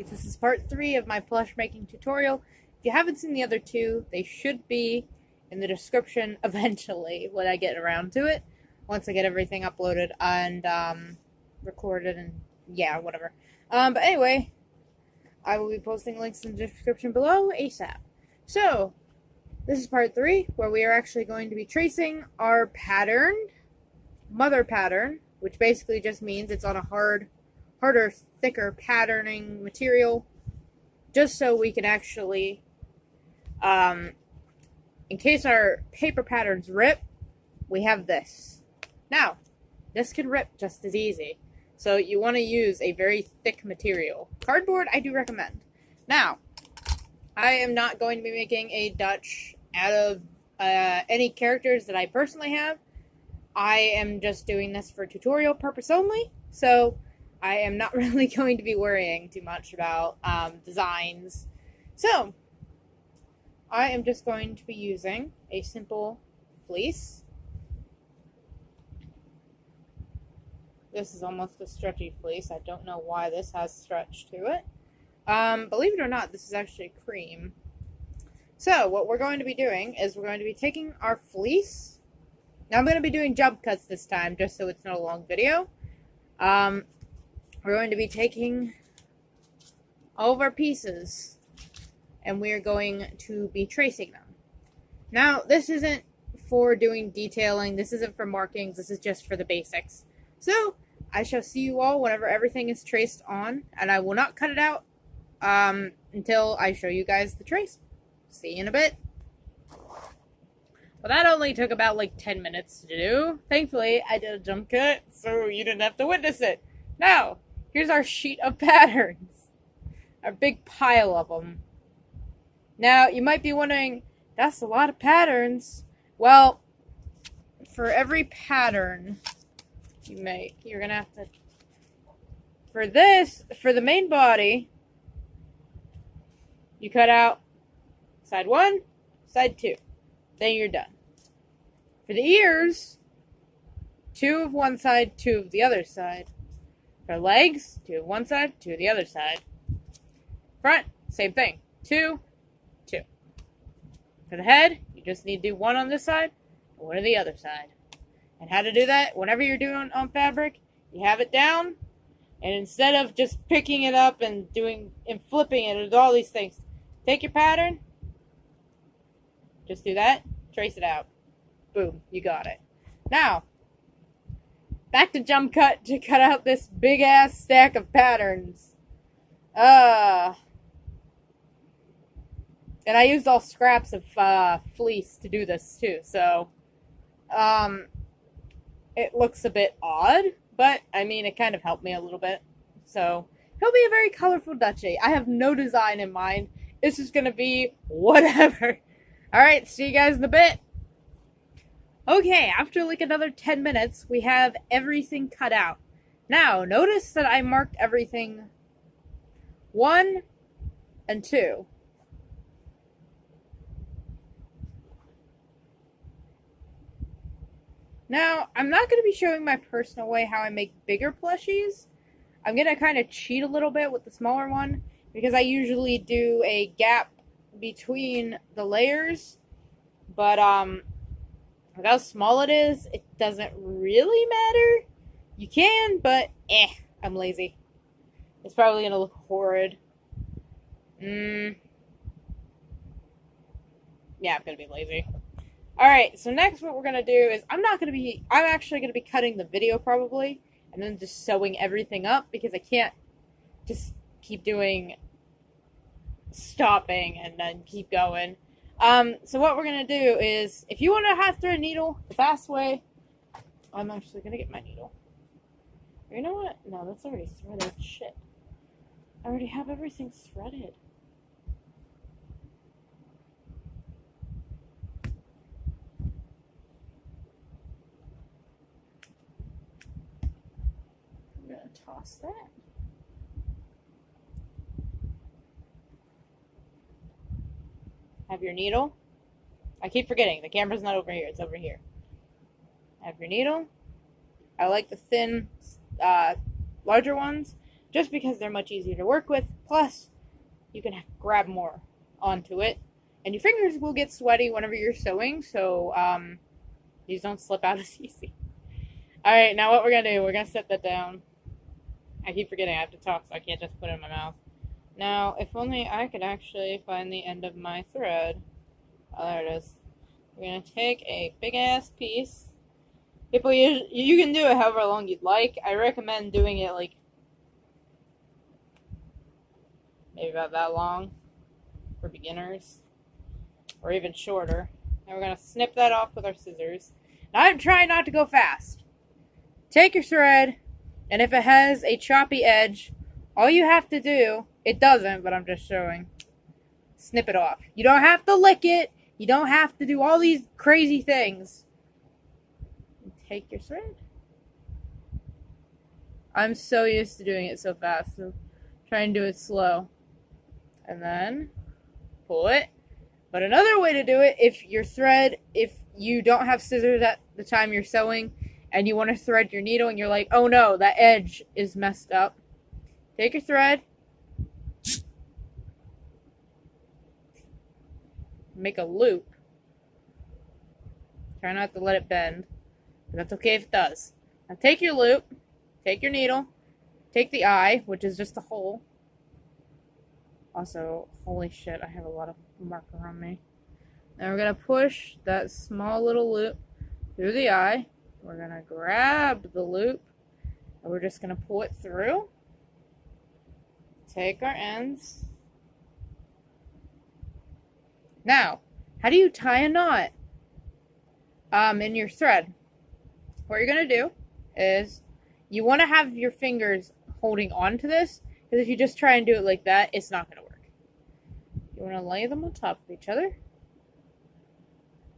This is part 3 of my plush making tutorial. If you haven't seen the other 2, they should be in the description eventually when I get around to it. Once I get everything uploaded and recorded and yeah, whatever. But anyway, I will be posting links in the description below ASAP. So, this is part 3 where we are actually going to be tracing our pattern, mother pattern, which basically just means it's on a harder, thicker patterning material, just so we can actually, in case our paper patterns rip, we have this. Now, this can rip just as easy, so you want to use a very thick material. Cardboard, I do recommend. Now, I am not going to be making a Dutch out of any characters that I personally have. I am just doing this for tutorial purpose only, so I am not really going to be worrying too much about designs. So, I am just going to be using a simple fleece. This is almost a stretchy fleece. I don't know why this has stretch to it. Believe it or not, this is actually cream. So, what we're going to be doing is we're going to be taking our fleece. Now, I'm going to be doing jump cuts this time, just so it's not a long video. We're going to be taking all of our pieces, and we're going to be tracing them. Now, this isn't for doing detailing, this isn't for markings, this is just for the basics. So, I shall see you all whenever everything is traced on, and I will not cut it out until I show you guys the trace. See you in a bit. Well, that only took about like 10 minutes to do. Thankfully, I did a jump cut, so you didn't have to witness it. Now, here's our sheet of patterns. Our big pile of them. Now, you might be wondering, that's a lot of patterns. Well, for every pattern you make, you're going to have to... For the main body, you cut out side 1, side 2. Then you're done. For the ears, 2 of one side, 2 of the other side. For legs, 2 of one side, 2 of the other side. Front, same thing. 2, 2. For the head, you just need to do 1 on this side and 1 on the other side. And how to do that, whenever you're doing on fabric, you have it down, and instead of just picking it up and flipping it and all these things, take your pattern, just do that, trace it out. Boom, you got it. Now, back to jump cut to cut out this big ass stack of patterns. And I used all scraps of fleece to do this too, so it looks a bit odd, but I mean it kind of helped me a little bit. So it'll be a very colorful duchy. I have no design in mind. It's just gonna be whatever. Alright, see you guys in a bit. Okay, after like another 10 minutes, we have everything cut out. Now, notice that I marked everything 1 and 2. Now, I'm not going to be showing my personal way how I make bigger plushies. I'm going to kind of cheat a little bit with the smaller one, because I usually do a gap between the layers, but with how small it is, it doesn't really matter. You can, but I'm lazy. It's probably gonna look horrid. Yeah, I'm gonna be lazy. Alright, so next what we're gonna do is I'm actually gonna be cutting the video probably, and then just sewing everything up, because I can't just keep doing stopping and then keep going. So what we're gonna do is, if you want to half thread needle the fast way, I'm actually gonna get my needle. You know what? No, that's already threaded. Shit. I already have everything threaded. I'm gonna toss that. Have your needle. I keep forgetting. The camera's not over here. It's over here. Have your needle. I like the thin, larger ones. just because they're much easier to work with. Plus, you can grab more onto it. And your fingers will get sweaty whenever you're sewing, so these don't slip out as easy. Alright, now what we're going to do, we're going to set that down. I keep forgetting I have to talk, so I can't just put it in my mouth. Now, if only I could actually find the end of my thread. Oh, there it is. We're going to take a big-ass piece. People, you can do it however long you'd like. I recommend doing it, like, maybe about that long for beginners. Or even shorter. And we're going to snip that off with our scissors. Now, I'm trying not to go fast. Take your thread, and if it has a choppy edge, all you have to do, it doesn't, but I'm just showing, snip it off. You don't have to lick it. You don't have to do all these crazy things. Take your thread. I'm so used to doing it so fast, so try and do it slow. And then pull it. But another way to do it, if you don't have scissors at the time you're sewing, and you want to thread your needle, and you're like, oh no, that edge is messed up. Take your thread. Make a loop. Try not to let it bend. But that's okay if it does. Now take your loop. Take your needle. Take the eye, which is just a hole. Also, holy shit, I have a lot of marker on me. Now we're going to push that small little loop through the eye. We're going to grab the loop, and we're just going to pull it through. Take our ends. Now, how do you tie a knot in your thread? What you're going to do is you want to have your fingers holding on to this, because if you just try and do it like that, it's not going to work. You want to lay them on top of each other.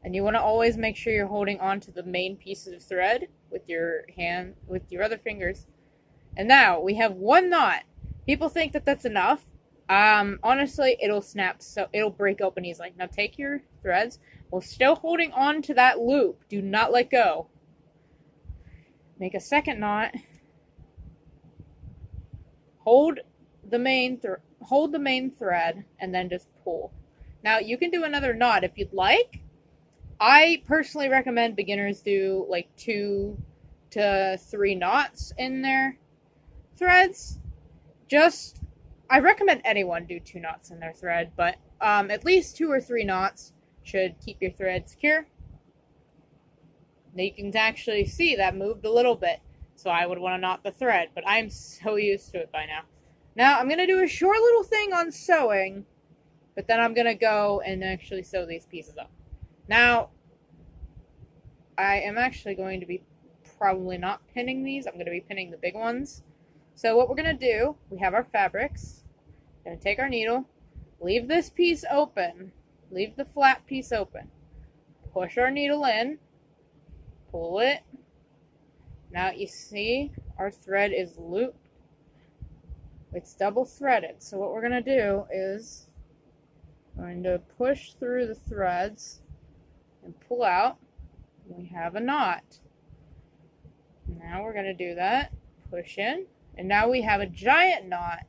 And you want to always make sure you're holding on to the main pieces of thread with your hand, with your other fingers. And now we have one knot. People think that that's enough. Honestly, it'll snap, so it'll break open easily. Now take your threads while still holding on to that loop. Do not let go. Make a second knot. Hold the main thread and then just pull. Now you can do another knot if you'd like. I personally recommend beginners do like 2 to 3 knots in their threads. I recommend anyone do 2 knots in their thread, but at least 2 or 3 knots should keep your thread secure. Now you can actually see that moved a little bit, so I would want to knot the thread, but I'm so used to it by now. Now I'm going to do a short little thing on sewing, but then I'm going to go and actually sew these pieces up. Now, I am actually going to be probably not pinning these. I'm going to be pinning the big ones. So what we're going to do, we have our fabrics. We're going to take our needle, leave this piece open, leave the flat piece open, push our needle in, pull it. Now you see our thread is looped. It's double threaded. So what we're going to do is we're going to push through the threads and pull out. We have a knot. Now we're going to do that. Push in. And now we have a giant knot.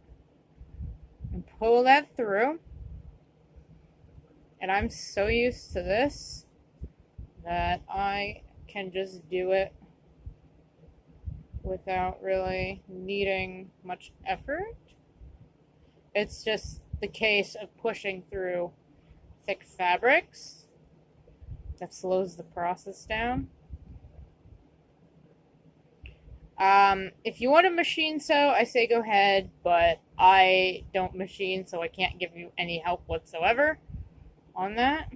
And pull that through. And I'm so used to this that I can just do it without really needing much effort. It's just the case of pushing through thick fabrics. That slows the process down. If you want to machine sew, I say go ahead, but I don't machine, so I can't give you any help whatsoever on that.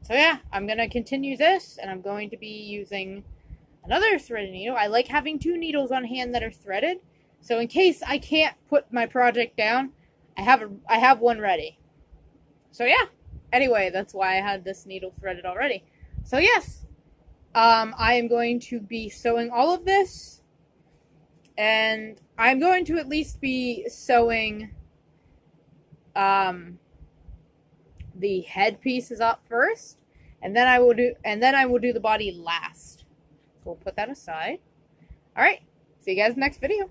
So yeah, I'm going to continue this, and I'm going to be using another threaded needle. I like having 2 needles on hand that are threaded, so in case I can't put my project down, I have one ready. So yeah, anyway, that's why I had this needle threaded already. So yes, I am going to be sewing all of this, and I'm going to at least be sewing the head pieces up first, and then I will do the body last. So we'll put that aside. Alright, see you guys next video.